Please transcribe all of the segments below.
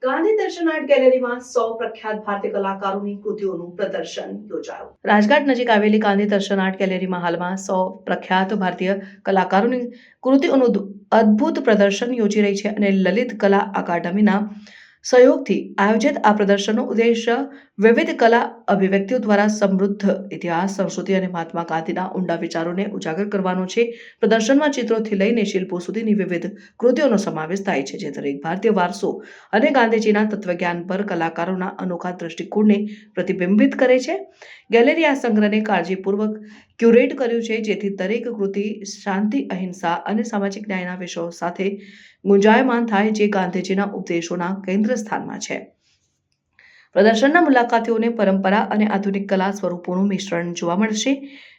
ગાંધી દર્શન આર્ટ ગેલેરીમાં 100 પ્રખ્યાત ભારતીય કલાકારોની કૃતિઓનું પ્રદર્શન યોજાયું. રાજઘાટ નજીક આવેલી ગાંધી દર્શન આર્ટ ગેલેરીમાં હાલમાં 100 પ્રખ્યાત ભારતીય કલાકારોની કૃતિઓનું અદ્ભુત પ્રદર્શન યોજી રહી છે અને લલિત કલા અકાદમીના સહયોગથી આયોજિત આ પ્રદર્શનનો ઉદ્દેશ્ય વિવિધ કલા અભિવ્યક્તિઓ દ્વારા સમૃદ્ધ ઇતિહાસ, સંસ્કૃતિ અને મહાત્મા ગાંધીના ઊંડા વિચારોને ઉજાગર કરવાનો છે. પ્રદર્શનમાં ચિત્રોથી લઈને શિલ્પો સુધીની વિવિધ કૃતિઓનો સમાવેશ થાય છે, જે દરેક ભારતીય વારસો અને ગાંધીજીના તત્વજ્ઞાન પર કલાકારોના અનોખા દૃષ્ટિકોણને પ્રતિબિંબિત કરે છે. ગેલેરી આ સંગ્રહને કાળજીપૂર્વક ક્યુરેટ કર્યું છે, જેથી દરેક કૃતિ શાંતિ, અહિંસા અને સામાજિક ન્યાયના વિષયો સાથે ગુંજાયમાન થાય, જે ગાંધીજીના ઉપદેશોના કેન્દ્ર સ્થાનમાં છે. પ્રદર્શનના મુલાકાતીઓને પરંપરા અને આધુનિક કલા સ્વરૂપોનું મિશ્રણ જોવા મળશે,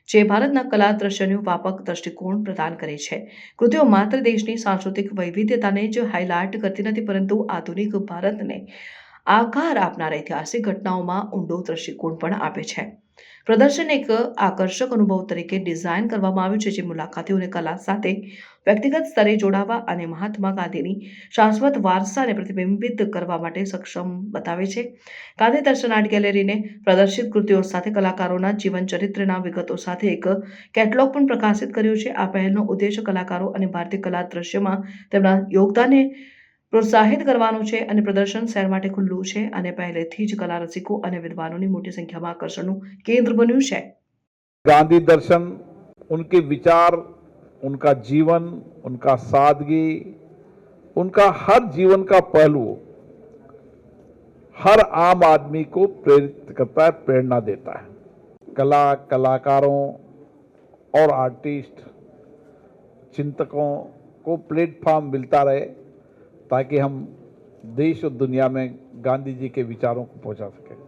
જે ભારતના કલા દ્રશ્યનું વ્યાપક દૃષ્ટિકોણ પ્રદાન કરે છે. કૃતિઓ માત્ર દેશની સાંસ્કૃતિક વૈવિધ્યતાને જ હાઇલાઇટ કરતી નથી, પરંતુ આધુનિક ભારતને આકાર આપનાર ઐતિહાસિક ઘટનાઓમાં ઊંડો દૃષ્ટિકોણ પણ આપે છે. પ્રદર્શન એક આકર્ષક અનુભવ તરીકે ડિઝાઇન કરવામાં આવ્યું છે, જે મુલાકાતીઓને કલા સાથે વ્યક્તિગત સ્તરે જોડાવા અને મહાત્મા ગાંધીની શાશ્વત વારસાને પ્રતિબિંબિત કરવા માટે સક્ષમ બનાવે છે. ગાંધી દર્શન આર્ટ ગેલેરીને પ્રદર્શિત કૃતિઓ સાથે કલાકારોના જીવન ચરિત્રના વિગતો સાથે એક કેટલોગ પણ પ્રકાશિત કર્યો છે. આ પહેલનો ઉદ્દેશ્ય કલાકારો અને ભારતીય કલા દ્રશ્યમાં તેમના યોગદાનને પ્રોત્સાહિત કરવાનો છે અને પ્રદર્શન શહેર માટે ખુલ્લું છે અને પહેલેથી જ કલા રસિકો અને વિદ્વાનોની મોટી સંખ્યામાં આકર્ષણનું કેન્દ્ર બન્યું છે. गांधी दर्शन, उनके विचार, उनका जीवन, उनका सादगी, उनका हर जीवन का पहलू हर आम आदमी को प्रेरित करता है, प्रेरणा देता है. कला, कलाकारों और आर्टिस्ट, चिंतकों को प्लेटफॉर्म मिलता रहे ताकि हम देश और दुनिया में गांधी जी के विचारों को पहुंचा सकें.